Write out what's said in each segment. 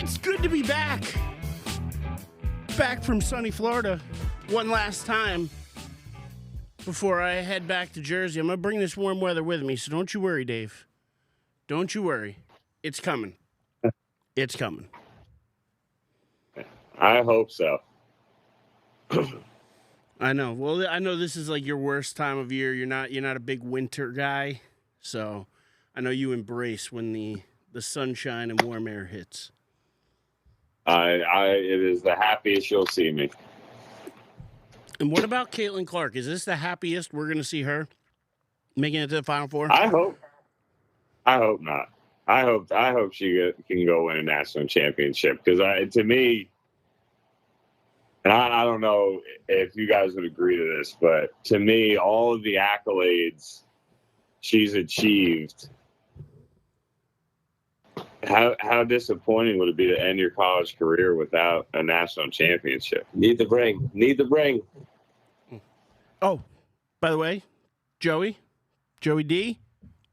It's good to be back. Back from sunny Florida one last time before I head back to Jersey. I'm going to bring this warm weather with me, so don't you worry, Dave. Don't you worry. It's coming. It's coming. I hope so. I know. Well, I know this is like your worst time of year. You're not a big winter guy, so I know you embrace when the sunshine and warm air hits. It is the happiest you'll see me. And what about Caitlin Clark? Is this the happiest we're going to see her making it to the Final Four? I hope not. I hope she can go win a national championship because to me, and I don't know if you guys would agree to this, but to me, all of the accolades she's achieved. How disappointing would it be to end your college career without a national championship? Need the ring. Oh, by the way, Joey D,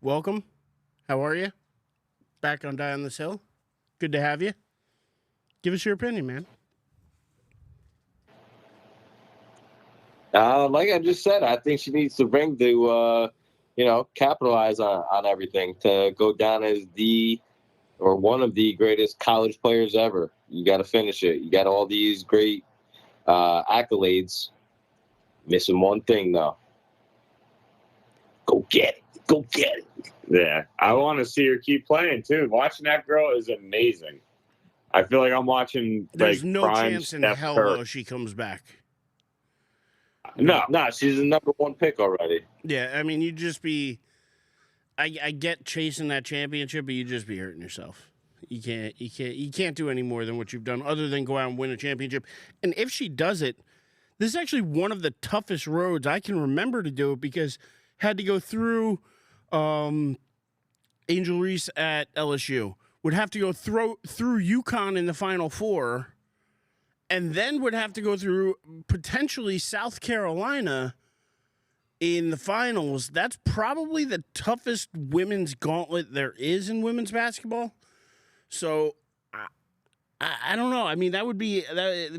welcome. How are you? Back on Die on This Hill. Good to have you. Give us your opinion, man. Like I just said, I think she needs the ring to, capitalize on everything, to go down as one of the greatest college players ever. You got to finish it. You got all these great accolades. Missing one thing, though. Go get it. Yeah, I want to see her keep playing, too. Watching that girl is amazing. I feel like I'm watching, There's no prime chance in Steph hell, Curry. though, she comes back. No, she's the number one pick already. Yeah, I mean, you'd just be... I get chasing that championship, but you'd just be hurting yourself. You can't do any more than what you've done other than go out and win a championship. And if she does it, this is actually one of the toughest roads I can remember to do it because had to go through Angel Reese at LSU, would have to go through UConn in the Final Four, and then would have to go through potentially South Carolina in the finals. That's probably the toughest women's gauntlet there is in women's basketball. So I don't know. I mean, that would be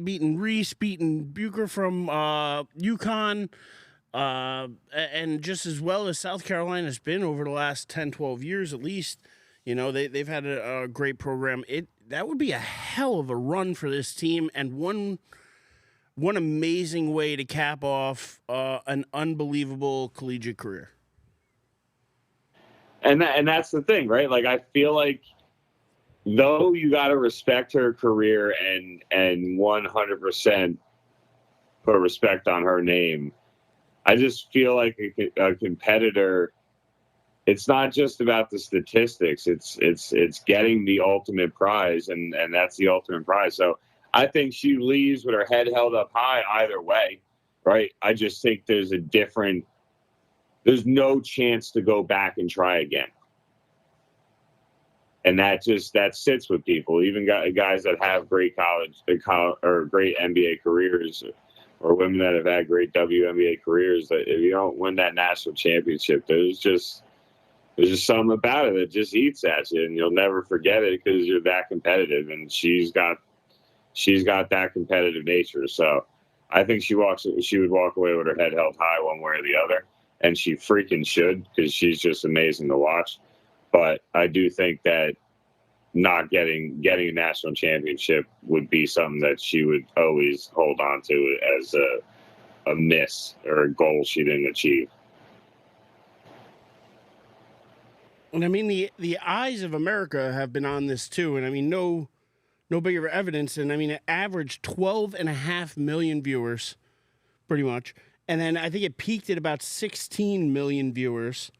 beating Reese, beating Bucher from UConn, and just as well as South Carolina's been over the last 10, 12 years at least. You know, they've had a great program. That would be a hell of a run for this team, and one amazing way to cap off an unbelievable collegiate career. And that's the thing, right? Like, I feel like though you got to respect her career and 100% put respect on her name, I just feel like a competitor, it's not just about the statistics. It's getting the ultimate prize, and that's the ultimate prize. So I think she leaves with her head held up high either way, right? I just think there's no chance to go back and try again. And that sits with people, even guys that have great college or great NBA careers, or women that have had great WNBA careers. That if you don't win that national championship, there's just something about it that just eats at you, and you'll never forget it because you're that competitive. And she's got that competitive nature. So I think she would walk away with her head held high one way or the other, and she freaking should, because she's just amazing to watch. But I do think that not getting a national championship would be something that she would always hold on to as a miss or a goal she didn't achieve. And I mean, the eyes of America have been on this too. And I mean, no bigger evidence. And I mean, it averaged 12.5 million viewers, pretty much. And then I think it peaked at about 16 million viewers.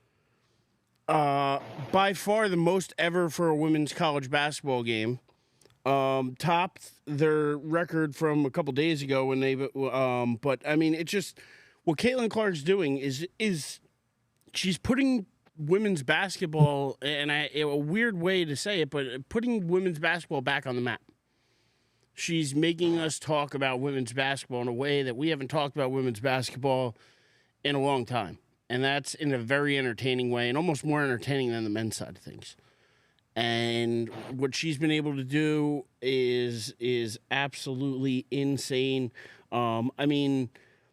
By far the most ever for a women's college basketball game. Topped their record from a couple days ago when they. But I mean, it's just what Caitlin Clark's doing is she's putting women's basketball, and a weird way to say it, but putting women's basketball back on the map. She's making us talk about women's basketball in a way that we haven't talked about women's basketball in a long time. And that's in a very entertaining way, and almost more entertaining than the men's side of things. And what she's been able to do is absolutely insane. I mean,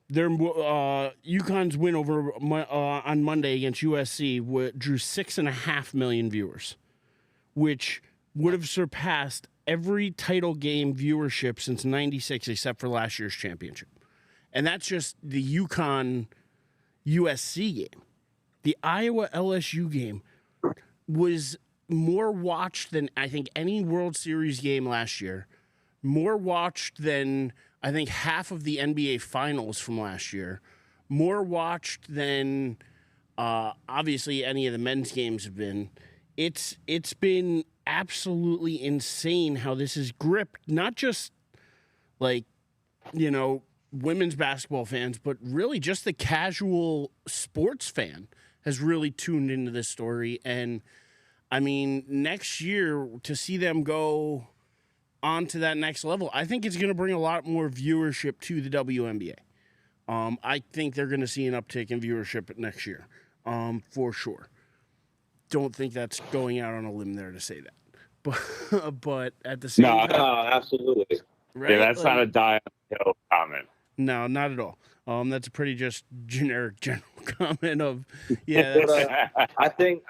their UConn's win over on Monday against USC drew 6.5 million viewers, which would have surpassed every title game viewership since '96, except for last year's championship. And that's just the UConn USC game. The Iowa LSU game was more watched than I think any World Series game last year, more watched than I think half of the NBA Finals from last year, more watched than obviously any of the men's games have been. It's been absolutely insane how this has gripped not just like, you know, women's basketball fans, but really just the casual sports fan has really tuned into this story. And I mean, next year to see them go on to that next level, I think it's going to bring a lot more viewership to the WNBA. I think they're going to see an uptick in viewership next year, for sure. Don't think that's going out on a limb there to say that, but at the same time, No, absolutely. right? Yeah, that's not a die on the hill comment. No, not at all. That's a pretty just generic general comment of, yeah. But, I think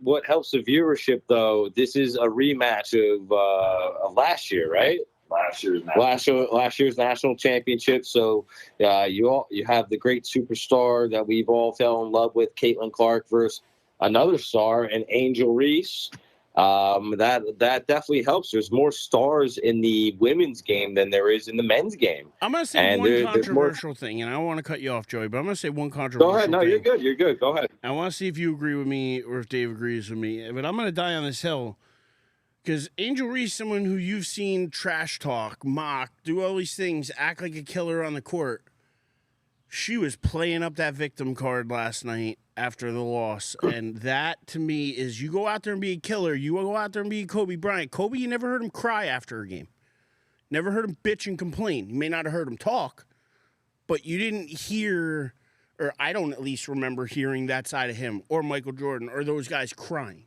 what helps the viewership though. This is a rematch of last year, right? Last year's national championship. So you have the great superstar that we've all fell in love with, Caitlin Clark, versus another star, and Angel Reese. That definitely helps. There's more stars in the women's game than there is in the men's game. I'm going to say one controversial thing, and I don't want to cut you off, Joey, but I'm going to say one controversial thing. Go ahead. No, you're good. You're good. Go ahead. I want to see if you agree with me or if Dave agrees with me, but I'm going to die on this hill because Angel Reese, someone who you've seen trash talk, mock, do all these things, act like a killer on the court. She was playing up that victim card last night after the loss. And that, to me, is you go out there and be a killer. You go out there and be Kobe Bryant. Kobe, you never heard him cry after a game. Never heard him bitch and complain. You may not have heard him talk, but you didn't hear, or I don't at least remember hearing that side of him or Michael Jordan or those guys crying.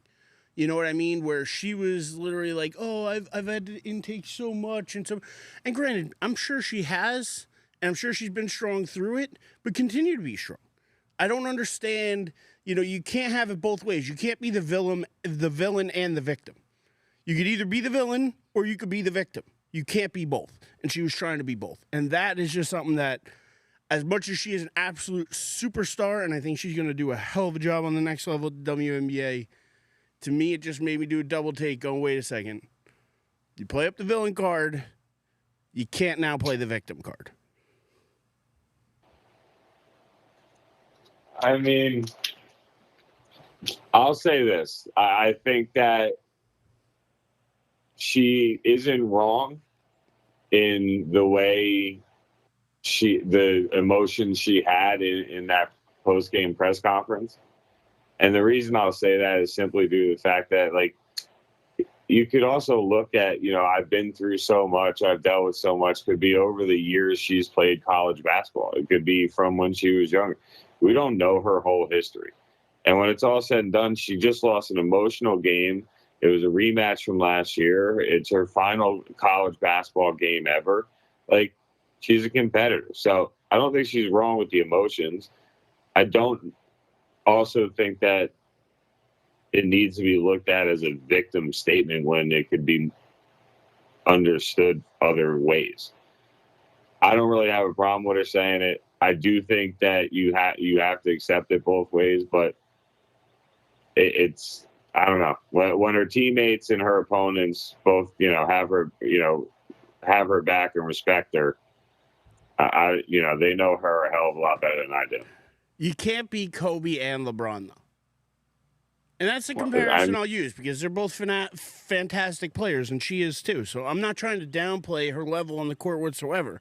You know what I mean? Where she was literally like, oh, I've had to intake so much. And granted, I'm sure she has. And I'm sure she's been strong through it, but continue to be strong. I don't understand, you can't have it both ways. You can't be the villain and the victim. You could either be the villain or you could be the victim. You can't be both. And she was trying to be both. And that is just something that, as much as she is an absolute superstar, and I think she's going to do a hell of a job on the next level of the WNBA, to me, it just made me do a double take going, wait a second. You play up the villain card, you can't now play the victim card. I mean, I'll say this. I think that she isn't wrong in the way the emotions she had in that post-game press conference. And the reason I'll say that is simply due to the fact that, like, you could also look at, I've been through so much, I've dealt with so much, could be over the years she's played college basketball. It could be from when she was younger. We don't know her whole history. And when it's all said and done, she just lost an emotional game. It was a rematch from last year. It's her final college basketball game ever. Like, she's a competitor. So I don't think she's wrong with the emotions. I don't also think that it needs to be looked at as a victim statement when it could be understood other ways. I don't really have a problem with her saying it. I do think that you have to accept it both ways, but it's I don't know, when her teammates and her opponents both have her back and respect her. They know her a hell of a lot better than I do. You can't be Kobe and LeBron though, and that's the comparison I'll use because they're both fantastic players, and she is too. So I'm not trying to downplay her level on the court whatsoever.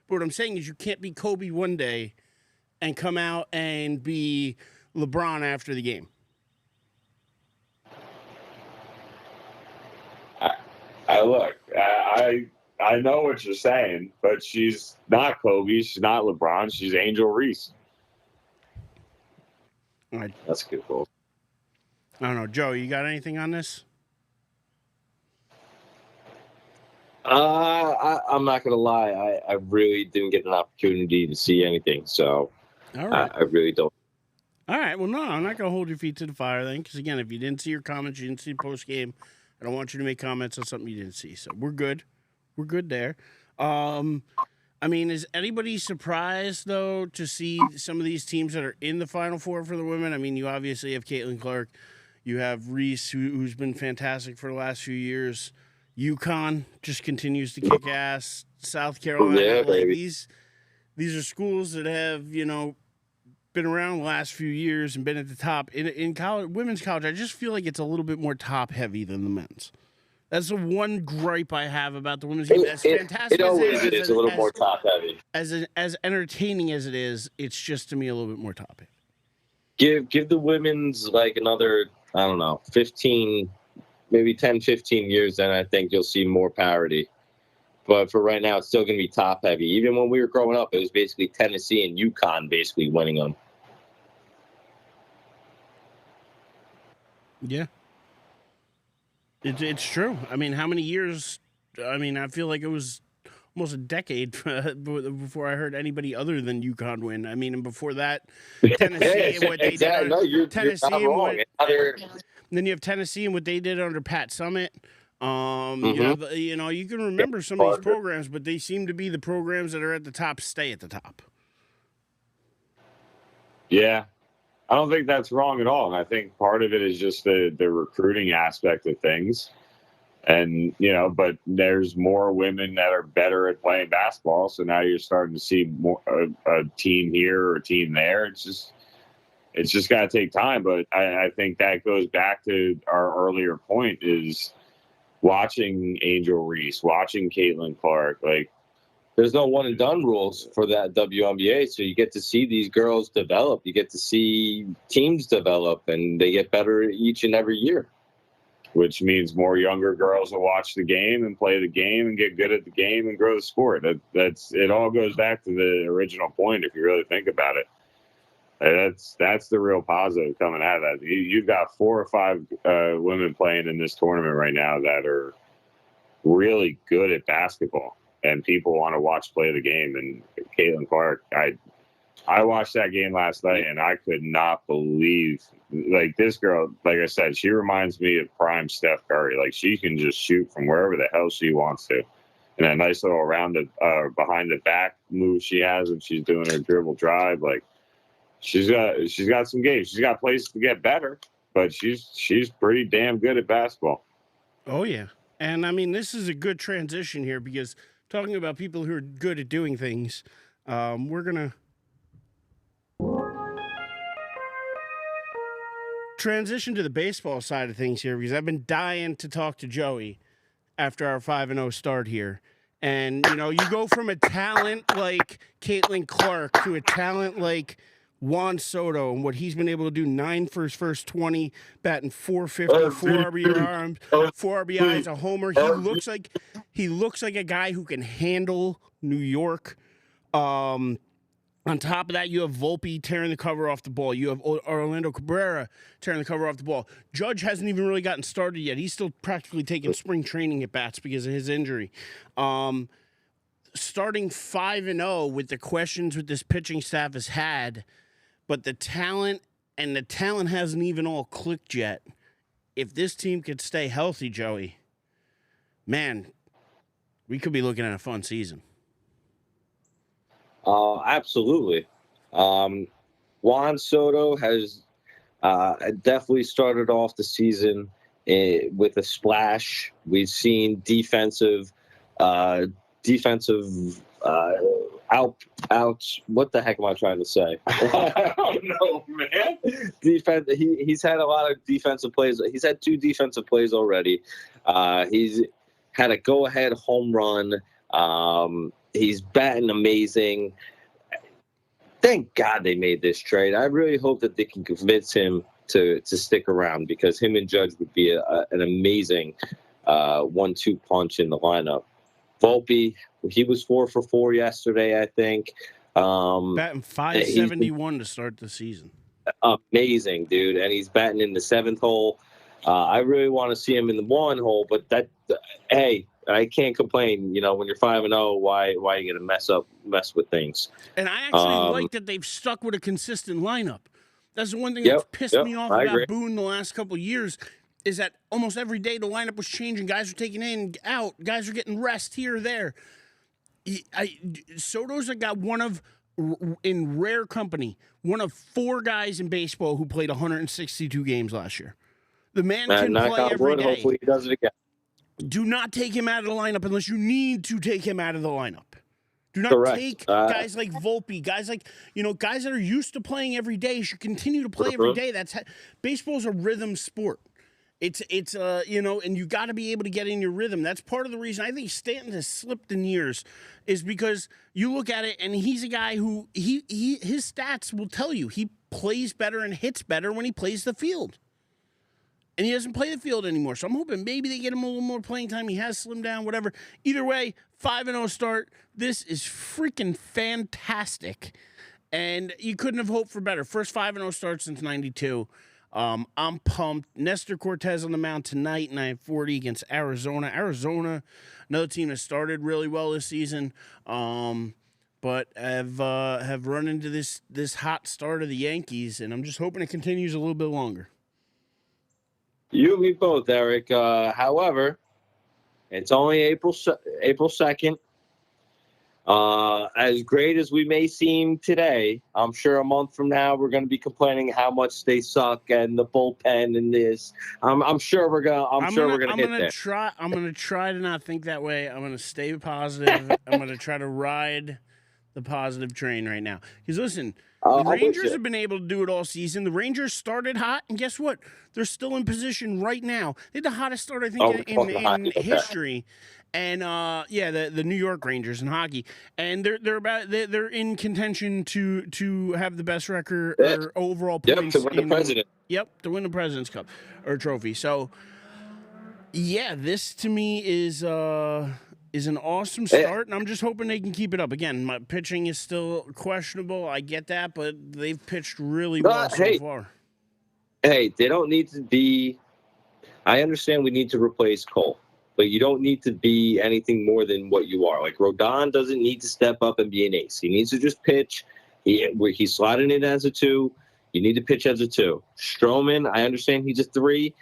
But what I'm saying is you can't be Kobe one day and come out and be LeBron after the game. I know what you're saying, but she's not Kobe. She's not LeBron. She's Angel Reese. All right. That's a good quote. I don't know. Joe, you got anything on this? I'm not gonna lie. I really didn't get an opportunity to see anything, so All right. I really don't. All right. Well, no, I'm not going to hold your feet to the fire then, because again, if you didn't see your comments, you didn't see the post game, I don't want you to make comments on something you didn't see. So we're good. We're good there. I mean, is anybody surprised though to see some of these teams that are in the Final Four for the women? I mean, you obviously have Caitlin Clark, you have Reese, who's been fantastic for the last few years. UConn just continues to kick ass. South Carolina, Yeah, like baby. these are schools that have been around the last few years and been at the top in college, women's college. I just feel like it's a little bit more top heavy than the men's. That's the one gripe I have about the women's game. As fantastic It as always it is a little more top heavy. as entertaining as it is, it's just to me a little bit more top heavy. Give the women's like another, I don't know, 15, maybe 10, 15 years, then I think you'll see more parity. But for right now, it's still going to be top heavy. Even when we were growing up, it was basically Tennessee and UConn basically winning them. Yeah. It's true. I mean, how many years? I mean, I feel like it was almost a decade before I heard anybody other than UConn win. I mean, and before that, Tennessee and what they did. No, you're Tennessee not wrong. then you have Tennessee and what they did under Pat Summitt. You can remember some of these programs, but they seem to be the programs that are at the top stay at the top. Yeah, I don't think that's wrong at all. And I think part of it is just the recruiting aspect of things. And, but there's more women that are better at playing basketball. So now you're starting to see more a team here or a team there. It's just got to take time. But I think that goes back to our earlier point is watching Angel Reese, watching Caitlin Clark. Like, there's no one and done rules for that WNBA, so you get to see these girls develop. You get to see teams develop, and they get better each and every year. Which means more younger girls will watch the game and play the game and get good at the game and grow the sport. That's it. All goes back to the original point if you really think about it. That's the real positive coming out of that. You've got 4 or 5 women playing in this tournament right now that are really good at basketball, and people want to watch play the game. And Caitlin Clark, I watched that game last night, and I could not believe, like, this girl, like I said, she reminds me of prime Steph Curry. Like, she can just shoot from wherever the hell she wants to. And that nice little behind the back move she has when she's doing her dribble drive, like, she's got some games. She's got places to get better, but she's pretty damn good at basketball. Oh, yeah. And, I mean, this is a good transition here because talking about people who are good at doing things, we're going to transition to the baseball side of things here because I've been dying to talk to Joey after our 5-0 start here. And, you go from a talent like Caitlin Clark to a talent like Juan Soto and what he's been able to do, 9 for his first 20, batting 450, 4 RBIs, a homer. He looks like a guy who can handle New York. On top of that, you have Volpe tearing the cover off the ball. You have Orlando Cabrera tearing the cover off the ball. Judge hasn't even really gotten started yet. He's still practically taking spring training at bats because of his injury. Starting 5-0 with the questions with this pitching staff has had, but the talent hasn't even all clicked yet. If this team could stay healthy, Joey, man, we could be looking at a fun season. Absolutely. Juan Soto has definitely started off the season with a splash. We've seen defensive outs. What the heck am I trying to say? I don't know, man. Defense. He's had a lot of defensive plays. He's had 2 defensive plays already. He's had a go-ahead home run. He's batting amazing. Thank God they made this trade. I really hope that they can convince him to stick around because him and Judge would be an amazing 1-2 punch in the lineup. Volpe, he was 4 for 4 yesterday, I think. Batting 571 to start the season. Amazing, dude. And he's batting in the 7th hole. I really want to see him in the 1 hole, but hey, I can't complain. When you're 5-0, why are you going to mess with things? And I actually like that they've stuck with a consistent lineup. That's the one thing that's Yep, pissed me off I about agree. Boone the last couple of years is that almost every day the lineup was changing. Guys were taking in, out. Guys were getting rest here or there. Soto's got in rare company, one of 4 guys in baseball who played 162 games last year. The man can play every day. Hopefully he does it again. Do not take him out of the lineup unless you need to take him out of the lineup. Do not Correct. take guys like Volpe, guys like, guys that are used to playing every day should continue to play every day. Baseball's a rhythm sport. It's and you got to be able to get in your rhythm. That's part of the reason I think Stanton has slipped in years is because you look at it and he's a guy who his stats will tell you he plays better and hits better when he plays the field. And he doesn't play the field anymore. So I'm hoping maybe they get him a little more playing time. He has slimmed down, whatever. Either way, 5-0 start. This is freaking fantastic. And you couldn't have hoped for better. First 5-0 start since 92. I'm pumped. Nestor Cortez on the mound tonight, 9:40 against Arizona. Arizona, another team that started really well this season, but have run into this hot start of the Yankees, and I'm just hoping it continues a little bit longer. You and me both, Eric. However, it's only April 2nd. As great as we may seem today, I'm sure a month from now we're going to be complaining how much they suck and the bullpen and this. I'm sure we're gonna. I'm sure we're gonna get there. I'm gonna try to not think that way. I'm gonna stay positive. I'm gonna try to ride the positive train right now. Because listen, the Rangers have been able to do it all season. The Rangers started hot, and guess what? They're still in position right now. They had the hottest start, I think, in history. And the New York Rangers in hockey, and they're in contention to have the best record or overall points. To win the President. Yep, to win the President's Cup or trophy. So, yeah, this to me is an awesome start, and I'm just hoping they can keep it up. Again, my pitching is still questionable. I get that, but they've pitched really well so far. Hey, they don't need to be. I understand we need to replace Cole. But you don't need to be anything more than what you are. Like Rodon doesn't need to step up and be an ace. He needs to just pitch. He's slotting in as a 2. You need to pitch as a 2. Stroman, I understand he's a 3.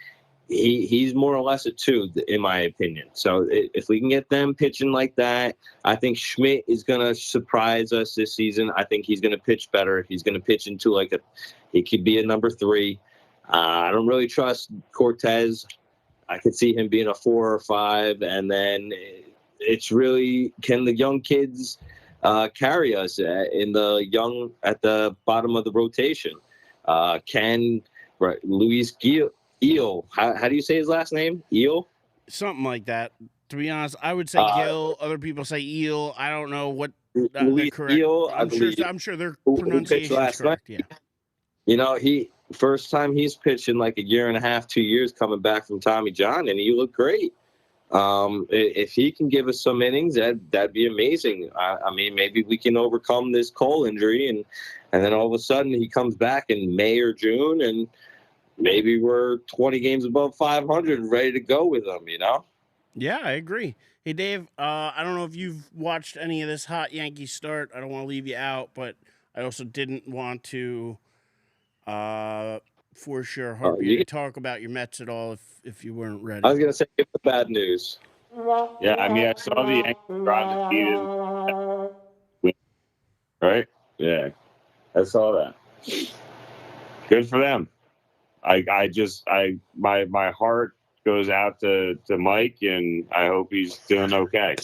He's more or less a 2, in my opinion. So if we can get them pitching like that, I think Schmidt is going to surprise us this season. I think he's going to pitch better. He's going to pitch into he could be a number 3. I don't really trust Cortez. I could see him being a 4 or 5, and then it's really, can the young kids carry us at the bottom of the rotation? Can Luis Gil, how do you say his last name? Eel? Something like that. To be honest, I would say Gil. Other people say Eel. I don't know what Luis correct. Eel. I'm sure their pronunciation is correct. Yeah. First time he's pitched in like a year and a half, 2 years coming back from Tommy John, and he looked great. If he can give us some innings, that'd be amazing. I mean, maybe we can overcome this Cole injury, and then all of a sudden he comes back in May or June, and maybe we're 20 games above 500 ready to go with him, Yeah, I agree. Hey, Dave, I don't know if you've watched any of this hot Yankees start. I don't want to leave you out, but I also didn't want to force your heart to talk about your Mets at all if you weren't ready. I was going to say, give the bad news. Yeah, I mean, I saw the Yankees undefeated. Right? Yeah, I saw that. Good for them. My heart goes out to Mike, and I hope he's doing okay.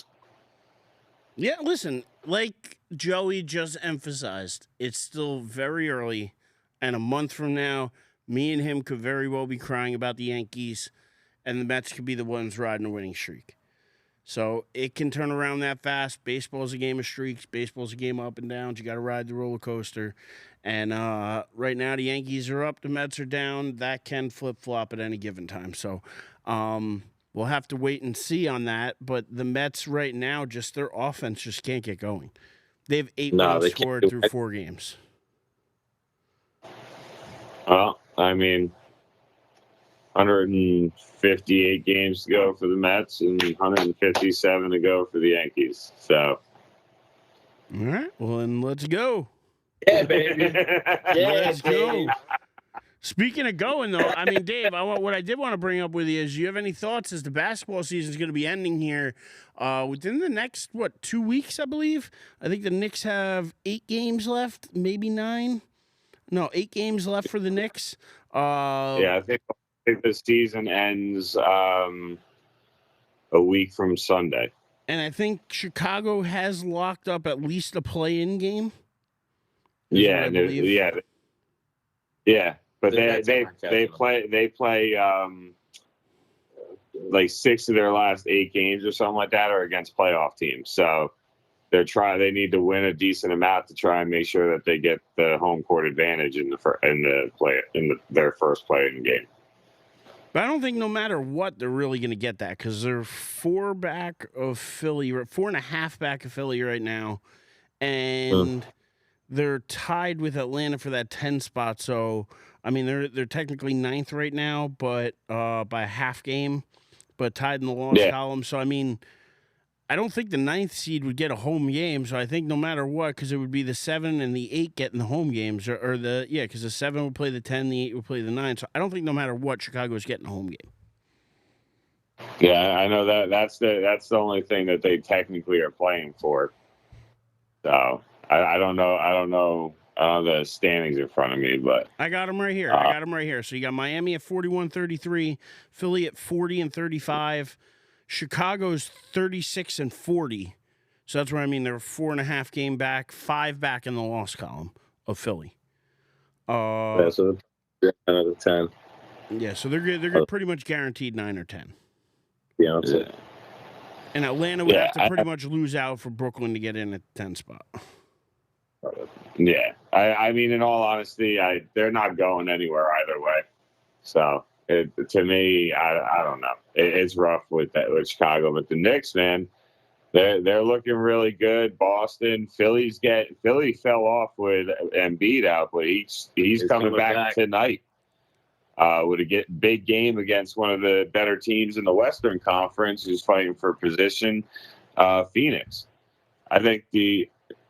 Yeah, listen, like Joey just emphasized, it's still very early, and a month from now, me and him could very well be crying about the Yankees, and the Mets could be the ones riding a winning streak. So it can turn around that fast. Baseball's a game of streaks. Baseball's a game of up and downs. You got to ride the roller coaster. And right now the Yankees are up, the Mets are down. That can flip-flop at any given time. So we'll have to wait and see on that. But the Mets right now, just their offense just can't get going. They have 8 runs scored through 4 games. Well, I mean, 158 games to go for the Mets and 157 to go for the Yankees. So, All right. Well, then let's go. Yeah, baby. Let's go. Speaking of going, though, I mean, Dave, what I did want to bring up with you is, do you have any thoughts as the basketball season is going to be ending here within the next, 2 weeks, I believe? I think the Knicks have 8 games left, maybe 9. No, 8 games left for the Knicks. I think the season ends a week from Sunday. And I think Chicago has locked up at least a play-in game. Yeah, but they play like 6 of their last 8 games or something like that are against playoff teams. So they need to win a decent amount to try and make sure that they get the home court advantage in their first play-in game. But I don't think no matter what they're really going to get that, because they're 4 back of Philly, 4.5 back of Philly right now, and they're tied with Atlanta for that 10 spot. So I mean, they're technically 9th right now, but by a half game, but tied in the loss column. So I mean, I don't think the 9th seed would get a home game. So I think no matter what, because it would be the 7 and the 8 getting the home games, because the 7 would play the 10, the 8 would play the 9. So I don't think no matter what, Chicago's getting a home game. Yeah, I know that's the only thing that they technically are playing for. So I don't know the standings in front of me, but I got them right here. So you got Miami at 41-33, Philly at 40-35. Chicago's 36-40. So that's where I mean they're 4.5 game back, 5 back in the loss column of Philly. So 10 out of 10. Yeah, so they're good. They're pretty much guaranteed 9 or 10. Yeah. And Atlanta would have to pretty much lose out for Brooklyn to get in at the 10 spot. Yeah, I mean, in all honesty, they're not going anywhere either way. So to me, I don't know. It's rough with Chicago, but the Knicks, man, they're looking really good. Boston, Philly fell off with Embiid out, but he's coming back tonight with a big game against one of the better teams in the Western Conference, who's fighting for position. Phoenix, I think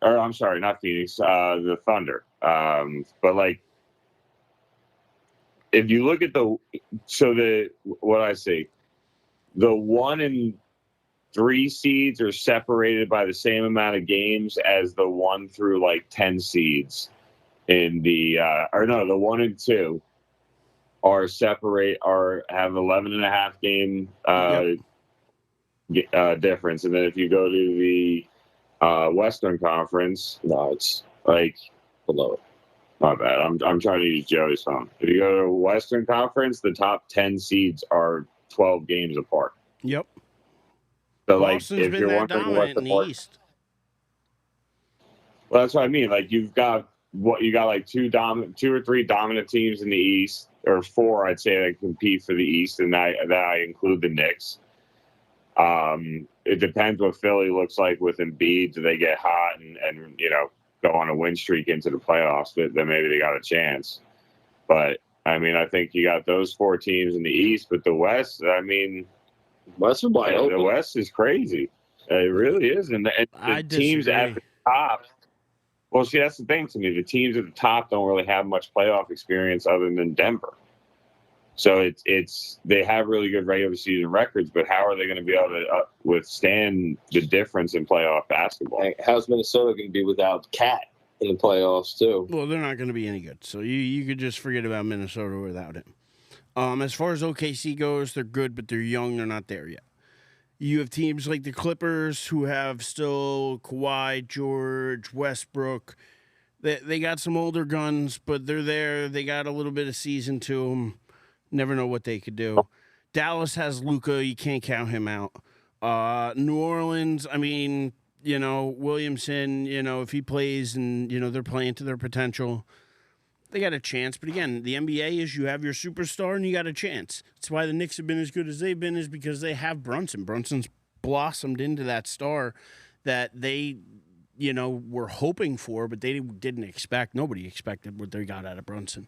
I'm sorry, not Phoenix, the Thunder. But like, if you look at the 1 and 3 seeds are separated by the same amount of games as the 1 through 10 seeds in the 1 and 2 are have 11.5 game difference, and then if you go to the Western Conference, no, it's below it. My bad. I'm trying to use Joey's phone. If you go to Western Conference, the top 10 seeds are 12 games apart. Yep. So Boston's if been you're that wondering dominant in the East. Well, that's what I mean. You've got 2 or 3 dominant teams in the East, or 4, I'd say, that compete for the East, and that I include the Knicks. It depends what Philly looks like with Embiid. Do they get hot and go on a win streak into the playoffs? Then maybe they got a chance. But I mean, I think you got those 4 teams in the East, but the West, I mean, the West is crazy. It really is, and the teams at the top. Well, see, that's the thing to me. The teams at the top don't really have much playoff experience other than Denver. So they have really good regular season records, but how are they going to be able to withstand the difference in playoff basketball? How's Minnesota going to be without Cat in the playoffs too? Well, they're not going to be any good. So you could just forget about Minnesota without him. As far as OKC goes, they're good, but they're young. They're not there yet. You have teams like the Clippers who have still Kawhi, George, Westbrook. They got some older guns, but they're there. They got a little bit of season to them. Never know what they could do. Dallas has Luka. You can't count him out. New Orleans, I mean, Williamson, if he plays and, they're playing to their potential, they got a chance. But again, the NBA is you have your superstar and you got a chance. That's why the Knicks have been as good as they've been, is because they have Brunson. Brunson's blossomed into that star that they, were hoping for, but they didn't expect. Nobody expected what they got out of Brunson.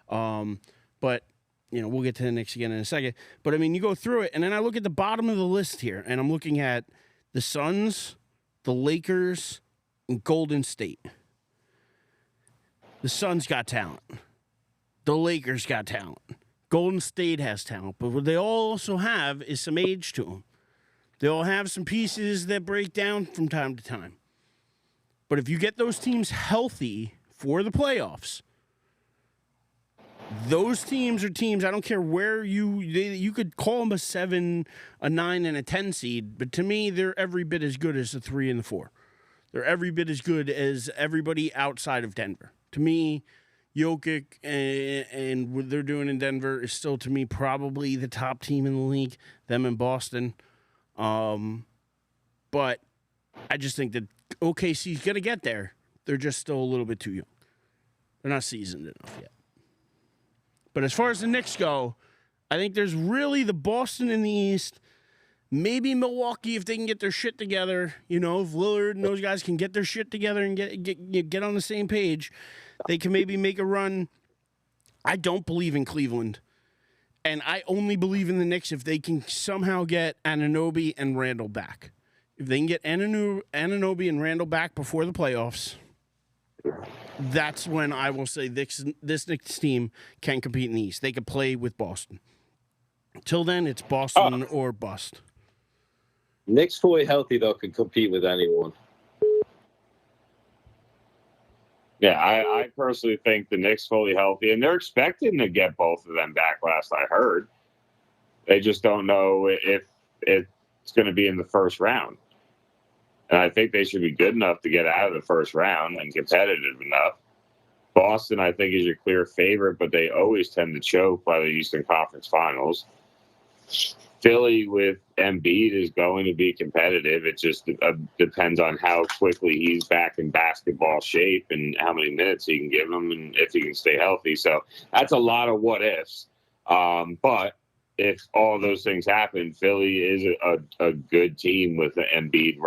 But we'll get to the Knicks again in a second. But, I mean, you go through it, and then I look at the bottom of the list here, and I'm looking at the Suns, the Lakers, and Golden State. The Suns got talent. The Lakers got talent. Golden State has talent. But what they all also have is some age to them. They all have some pieces that break down from time to time. But if you get those teams healthy for the playoffs, those teams are teams, I don't care where you could call them a 7, a 9, and a 10 seed, but to me, they're every bit as good as the 3 and the 4. They're every bit as good as everybody outside of Denver. To me, Jokic and what they're doing in Denver is still, to me, probably the top team in the league, them in Boston. But I just think that OKC's going to get there. They're just still a little bit too young. They're not seasoned enough yet. But as far as the Knicks go, I think there's really the Boston in the East, maybe Milwaukee if they can get their shit together. If Lillard and those guys can get their shit together and get on the same page, they can maybe make a run. I don't believe in Cleveland. And I only believe in the Knicks if they can somehow get Anunoby and Randall back. If they can get Anunoby and Randall back before the playoffs, that's when I will say this Knicks team can compete in the East. They could play with Boston. Till then, it's Boston or bust. Knicks fully healthy, though, can compete with anyone. Yeah, I personally think the Knicks fully healthy, and they're expecting to get both of them back last I heard. They just don't know if it's going to be in the first round. And I think they should be good enough to get out of the first round and competitive enough. Boston, I think, is your clear favorite, but they always tend to choke by the Eastern Conference Finals. Philly with Embiid is going to be competitive. It just depends on how quickly he's back in basketball shape and how many minutes he can give him and if he can stay healthy. So that's a lot of what ifs. But if all those things happen, Philly is a good team with Embiid,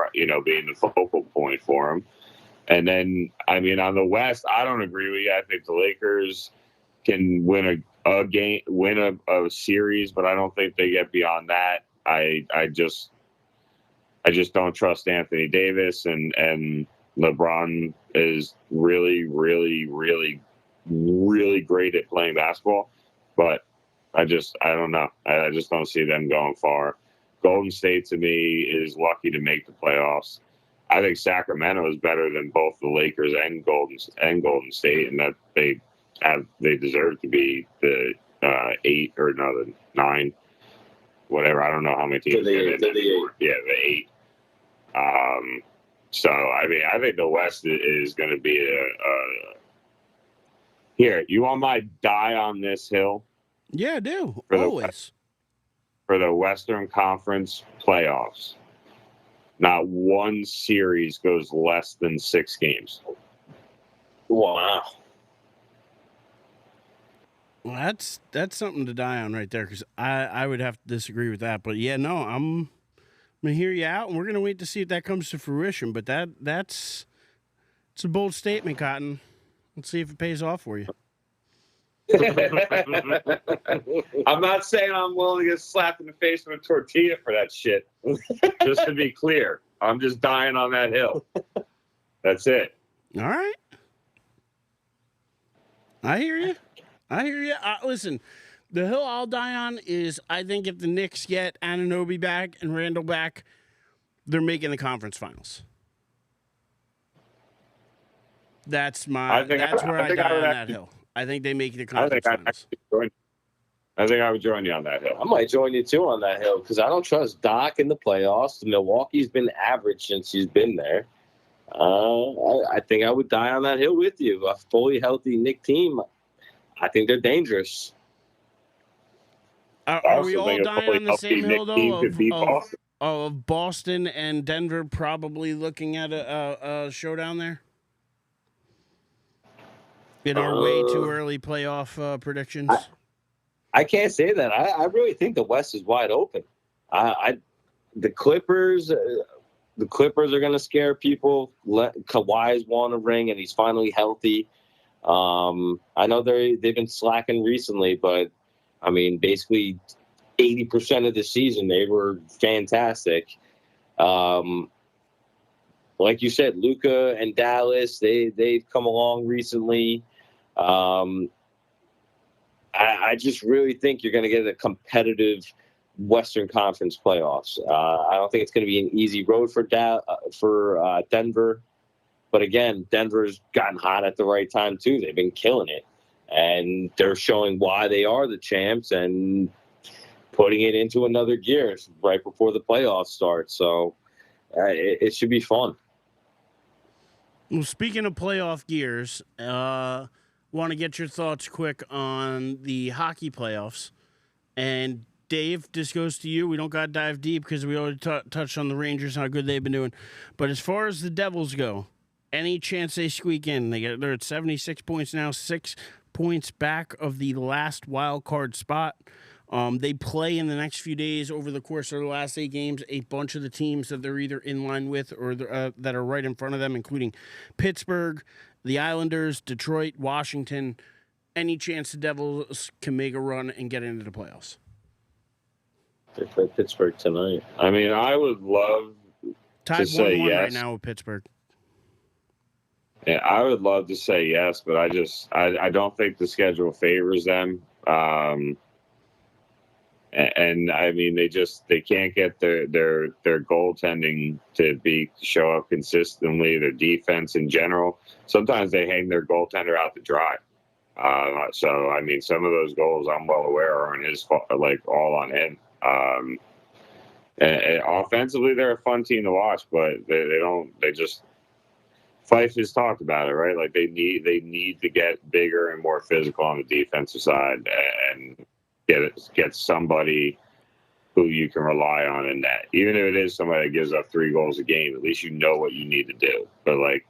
being the focal point for him. And then, I mean, on the West, I don't agree with you. I think the Lakers can win a series, but I don't think they get beyond that. I just don't trust Anthony Davis, and LeBron is really, really, really, really great at playing basketball, but I don't know. I just don't see them going far. Golden State, to me, is lucky to make the playoffs. I think Sacramento is better than both the Lakers and Golden State, and that they deserve to be the 8 or the 9, whatever. I don't know how many teams they're in. Yeah, the 8. So I mean, I think the West is going to be here. You want my die on this hill? Yeah, I do. Always. For the Western Conference playoffs, not one series goes less than 6 games. Wow. Well, that's something to die on right there, because I would have to disagree with that. But yeah, no, I'm gonna hear you out, and we're gonna wait to see if that comes to fruition. But it's a bold statement, Cotton. Let's see if it pays off for you. I'm not saying I'm willing to get slapped in the face with a tortilla for that shit. Just to be clear, I'm just dying on that hill. That's it. All right. I hear you. Listen, the hill I'll die on is I think if the Knicks get Anunoby back and Randall back, they're making the conference finals. That's where I die on that hill. I think they make the conference finals. I think I would join you on that hill. I might join you too on that hill because I don't trust Doc in the playoffs. Milwaukee's been average since he's been there. I think I would die on that hill with you. A fully healthy Knick team, I think they're dangerous. Are we all dying on the same hill, though, of Boston and Denver probably looking at a showdown there? In our way too early playoff predictions? I can't say that. I really think the West is wide open. The Clippers are going to scare people. Kawhi's won a ring, and he's finally healthy. I know they've been slacking recently, but I mean, basically 80% of the season, they were fantastic. Like you said, Luka and Dallas, they've come along recently. I just really think you're going to get a competitive Western Conference playoffs. I don't think it's going to be an easy road for Denver. But again, Denver's gotten hot at the right time, too. They've been killing it. And they're showing why they are the champs and putting it into another gear right before the playoffs start. So it should be fun. Well, speaking of playoff gears, want to get your thoughts quick on the hockey playoffs. And Dave, this goes to you. We don't got to dive deep because we already touched on the Rangers, how good they've been doing. But as far as the Devils go, any chance they squeak in? They're at 76 points now, 6 points back of the last wild card spot. They play in the next few days over the course of the last 8 games, a bunch of the teams that they're either in line with or that are right in front of them, including Pittsburgh, the Islanders, Detroit, Washington. Any chance the Devils can make a run and get into the playoffs? They play Pittsburgh tonight. I mean, I would love Tied to say 1-1 yes. right now with Pittsburgh. Yeah, I would love to say yes, but I don't think the schedule favors them. And I mean, they can't get their goaltending to show up consistently. Their defense in general, sometimes they hang their goaltender out to dry. So I mean, some of those goals I'm well aware are on his fault, like all on him. And offensively, they're a fun team to watch, but they just. Fife has talked about it, right? Like they need to get bigger and more physical on the defensive side and get somebody who you can rely on in that. Even if it is somebody that gives up 3 goals a game, at least you know what you need to do. But like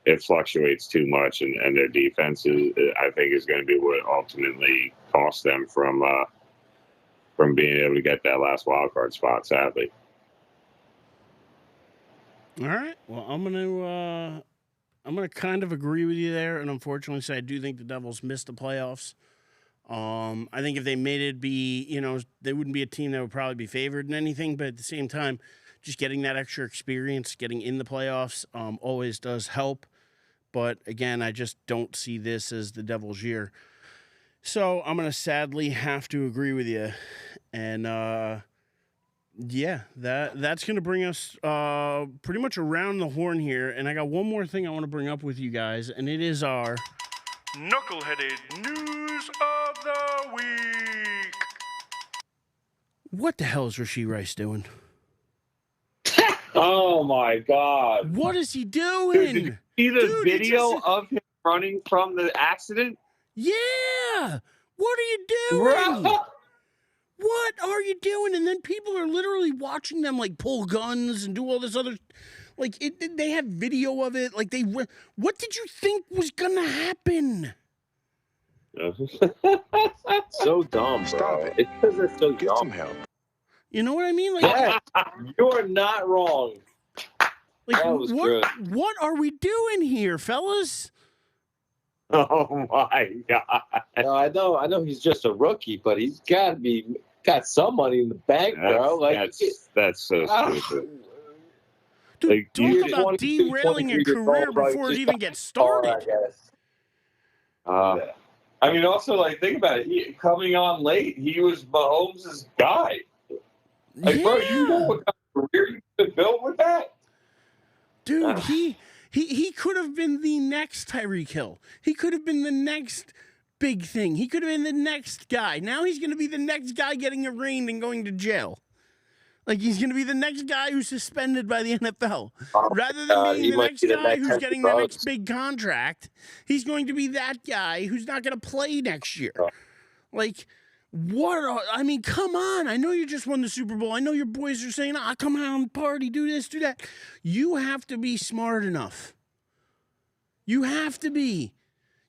it fluctuates too much, and their defense I think is going to be what ultimately costs them from being able to get that last wild card spot. Sadly. All right. Well, I'm gonna kind of agree with you there, and unfortunately say I do think the Devils missed the playoffs. I think if they made it they wouldn't be a team that would probably be favored in anything, but at the same time, just getting that extra experience, getting in the playoffs, always does help. But again, I just don't see this as the Devils' year. So I'm gonna sadly have to agree with you, and yeah, that's going to bring us pretty much around the horn here. And I got one more thing I want to bring up with you guys, and it is our Knuckleheaded News of the Week. What the hell is Rashee Rice doing? Oh, my God. What is he doing? Dude, did you see the video of him running from the accident? Yeah. What are you doing? Bro. What are you doing? And then people are literally watching them like pull guns and do all this other, like they have video of it. Like what did you think was gonna happen? So dumb, bro. Stop it. It's because they're so Get dumb. some help. You know what I mean? Like, Yeah, you're not wrong. like That was good. what are we doing here, fellas? Oh my God! No, I know he's just a rookie, but he's got some money in the bank, bro. Like That's so stupid. Dude, Like, talk about derailing a career before it even gets started. I guess. I mean, also, like, think about it. Coming on late, he was Mahomes' guy. Like, bro, you know what kind of career you could have built with that? Dude, he could have been the next Tyreek Hill. He could have been the next big thing. He could have been the next guy. Now he's going to be the next guy getting arraigned and going to jail. Like, he's going to be the next guy who's suspended by the NFL. Rather than being the next guy who's getting the next big contract, he's going to be that guy who's not going to play next year. Like, I mean, come on. I know you just won the Super Bowl. I know your boys are saying, come on, party, do this, do that. You have to be smart enough. You have to be.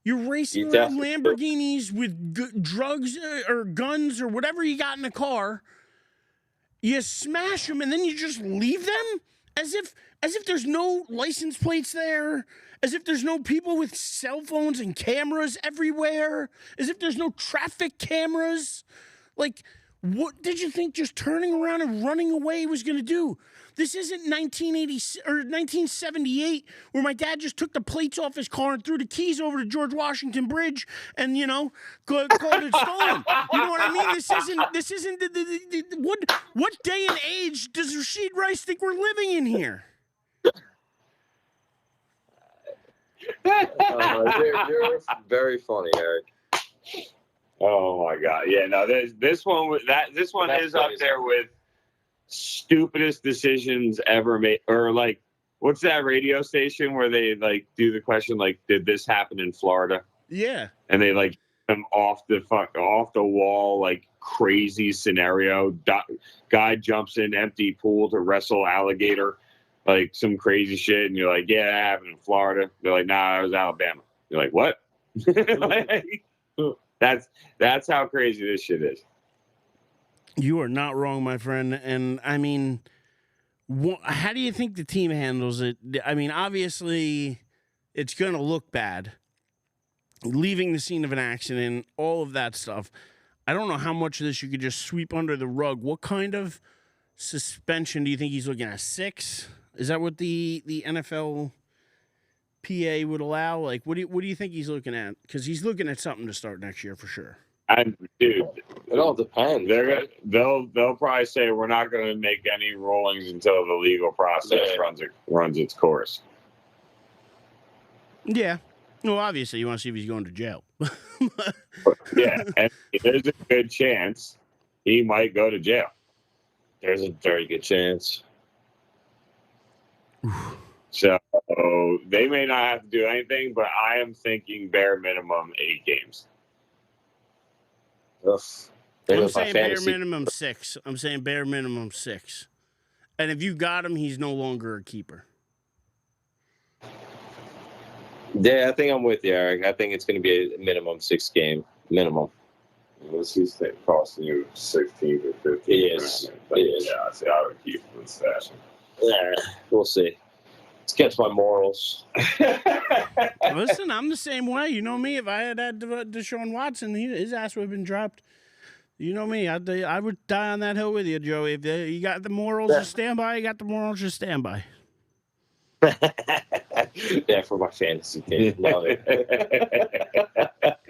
You're racing around Lamborghinis with drugs or guns or whatever you got in the car. You smash them and then you just leave them as if As if there's no license plates there. As if there's no people with cell phones and cameras everywhere. As if there's no traffic cameras. Like, what did you think just turning around and running away was going to do? This isn't 1980 or 1978 where my dad just took the plates off his car and threw the keys over to George Washington Bridge and, called it stolen. You know what I mean? This isn't what day and age does Rashee Rice think we're living in here? You're very funny, Eric. Oh my God! Yeah, no, this one is up there with stupidest decisions ever made, or like, what's that radio station where they like do the question like, did this happen in Florida? Yeah, and they like them off the wall like crazy scenario. Guy jumps in empty pool to wrestle alligator, like some crazy shit, and you're like, yeah, that happened in Florida. They're like, nah, it was Alabama. You're like, what? That's how crazy this shit is. You are not wrong, my friend. And I mean, how do you think the team handles it? I mean, obviously, it's going to look bad. Leaving the scene of an accident, all of that stuff. I don't know how much of this you could just sweep under the rug. What kind of suspension do you think he's looking at? 6? Is that what the NFL PA would allow? Like, what do you think he's looking at? Because he's looking at something to start next year for sure. Dude, it all depends. They'll probably say we're not going to make any rulings until the legal process runs its course. Yeah. Well, obviously, you want to see if he's going to jail. Yeah, and there's a good chance he might go to jail. There's a very good chance. So they may not have to do anything, but I am thinking bare minimum 8 games. Ugh. I'm saying bare minimum 6. I'm saying bare minimum 6. And if you got him, he's no longer a keeper. Yeah, I think I'm with you, Eric. I think it's going to be a minimum 6 game. Minimum. Unless he's costing you 16 or 15. He is. Yeah, I would keep him and stash him. Yeah, we'll see. It's against my morals. Listen, I'm the same way. You know me. If I had Deshaun Watson, his ass would have been dropped. You know me. I would die on that hill with you, Joey. If you got the morals to stand by, you got the morals to stand by. Yeah, for my fantasy team. Love it.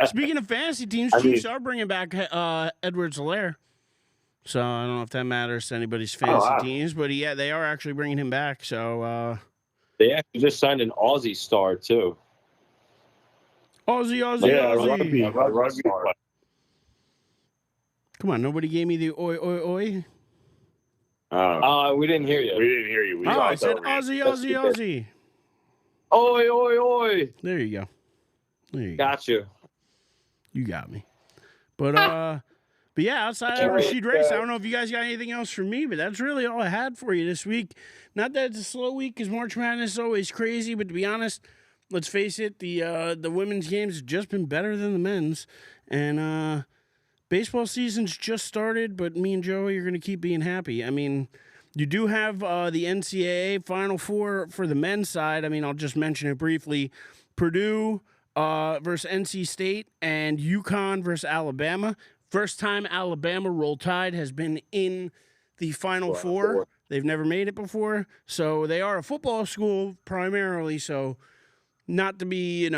Speaking of fantasy teams, Chiefs are bringing back Edwards-Helaire. So I don't know if that matters to anybody's fantasy teams, but yeah, they are actually bringing him back. So they actually just signed an Aussie star too. Aussie. Rugby. Come on, nobody gave me the oi. We didn't hear you. We didn't hear you. I said Aussie. Oi. There you go. Got you. You got me. But yeah, outside of Rashee Rice, I don't know if you guys got anything else for me, but that's really all I had for you this week. Not that it's a slow week, because March Madness is always crazy, but to be honest, let's face it, the women's games have just been better than the men's. And baseball season's just started, but me and Joey are going to keep being happy. I mean, you do have the NCAA Final Four for the men's side. I mean, I'll just mention it briefly. Purdue versus NC State and UConn versus Alabama. First time Alabama Roll Tide has been in the Final Four. They've never made it before. So they are a football school primarily. So not to be, I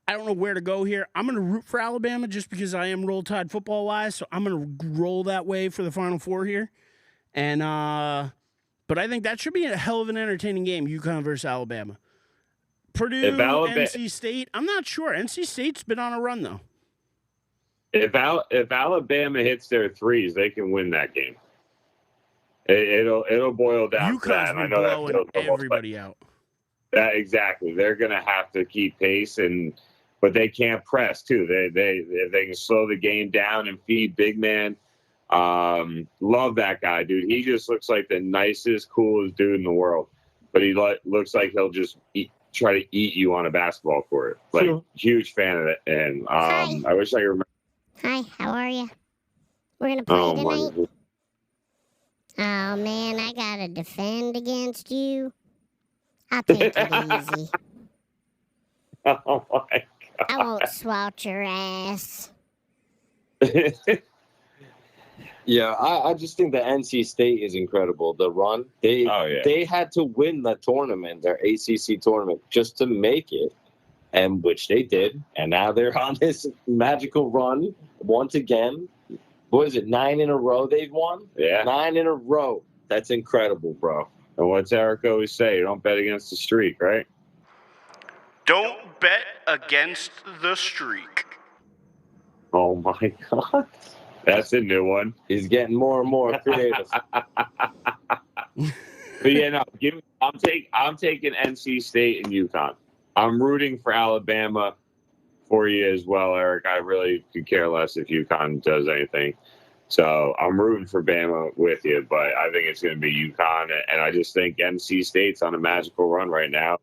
don't know where to go here. I'm going to root for Alabama just because I am Roll Tide football-wise. So I'm going to roll that way for the Final Four here. And but I think that should be a hell of an entertaining game, UConn versus Alabama. Purdue, NC State. I'm not sure. NC State's been on a run, though. If Alabama hits their threes, they can win that game. It'll boil down to that. I know blowing everybody out. That exactly. They're going to have to keep pace, but they can't press too. If they can slow the game down and feed big man. Love that guy, dude. He just looks like the nicest, coolest dude in the world. But he looks like he'll just try to eat you on a basketball court. Like, huge fan of it. And I wish I could remember. Hi, how are you? We're gonna play tonight. Oh, man, I got to defend against you. I'll take it easy. Oh my I won't swat your ass. God. Yeah, I just think the NC State is incredible. The run they had to win the tournament, their ACC tournament, just to make it, and which they did. And now they're on this magical run once again. What is it? 9 in a row they've won. Yeah. 9 in a row. That's incredible, bro. And what's Eric always say? You don't bet against the streak, right? Don't bet against the streak. Oh my God. That's a new one. He's getting more and more creative. But yeah, no, I'm taking NC State and UConn. I'm rooting for Alabama for you as well, Eric. I really could care less if UConn does anything. So I'm rooting for Bama with you, but I think it's going to be UConn, and I just think NC State's on a magical run right now.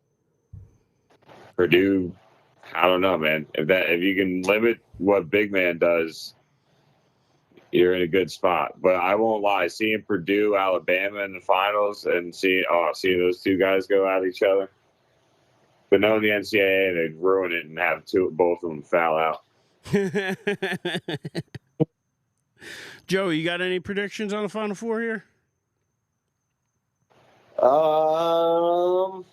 Purdue, I don't know, man. If you can limit what Big Man does, you're in a good spot. But I won't lie, seeing Purdue, Alabama in the finals, and seeing those two guys go at each other. But knowing the NCAA, they'd ruin it and have both of them foul out. Joey, you got any predictions on the Final Four here? Well,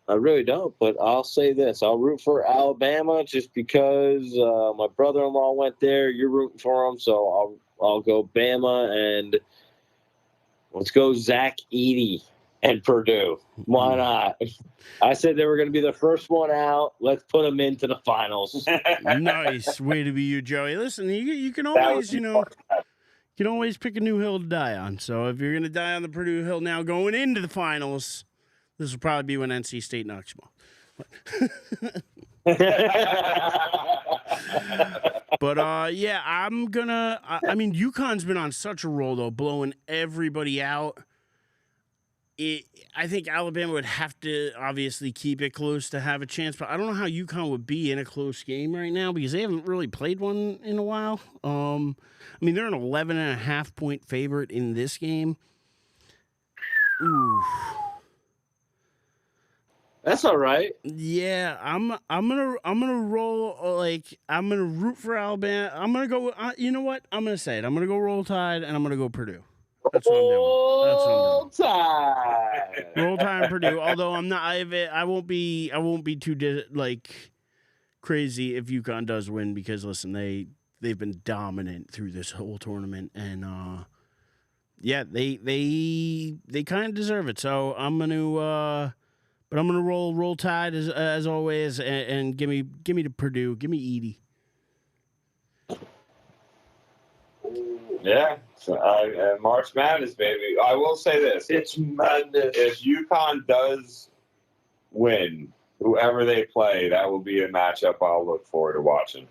I really don't, but I'll say this. I'll root for Alabama just because my brother-in-law went there. You're rooting for him, so I'll go Bama, and let's go Zach Edey and Purdue. Why not? I said they were going to be the first one out. Let's put them into the finals. Nice way to be you, Joey. Listen, you can always, you can always pick a new hill to die on. So if you're going to die on the Purdue hill now going into the finals, this will probably be when NC State knocks you off. But, yeah, I'm going to – I mean, UConn's been on such a roll, though, blowing everybody out. I think Alabama would have to obviously keep it close to have a chance, but I don't know how UConn would be in a close game right now because they haven't really played one in a while. I mean, they're an 11.5-point favorite in this game. Ooh. That's all right. Yeah, I'm gonna roll I'm gonna root for Alabama. I'm gonna go. You know what? I'm gonna say it. I'm gonna go Roll Tide, and I'm gonna go Purdue. That's what I'm doing. That's what I'm doing. Tide. Roll Tide, Purdue. Although I'm not. I won't be too crazy if UConn does win because listen, they've been dominant through this whole tournament, and yeah, they kind of deserve it. So I'm gonna. But I'm gonna roll Tide as always, and give me to Purdue. Give me Edey. Yeah, so, March Madness, baby. I will say this: It's madness. if UConn does win, whoever they play, that will be a matchup I'll look forward to watching.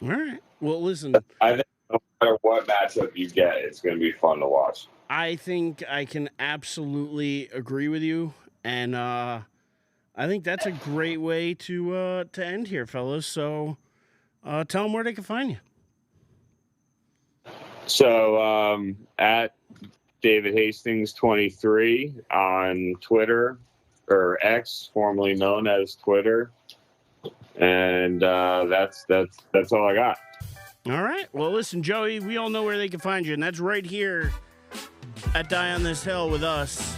All right. Well, listen. I think no matter what matchup you get, it's going to be fun to watch. I think I can absolutely agree with you, and I think that's a great way to end here, fellas. So tell them where they can find you. So at David Hastings 23 on Twitter, or X, formerly known as Twitter, and that's all I got. All right. Well, listen, Joey, we all know where they can find you, and that's right here at Die on This Hill with us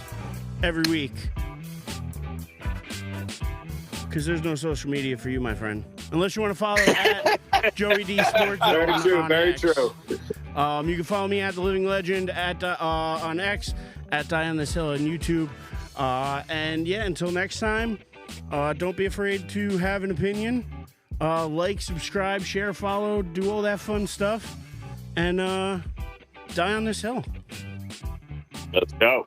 every week. Because there's no social media for you, my friend. Unless you want to follow at Joey D Sports. Very true, very X. true. You can follow me at The Living Legend on X, at Die on This Hill on YouTube. And yeah, until next time, don't be afraid to have an opinion. Like, subscribe, share, follow, do all that fun stuff. And die on this hill. Let's go.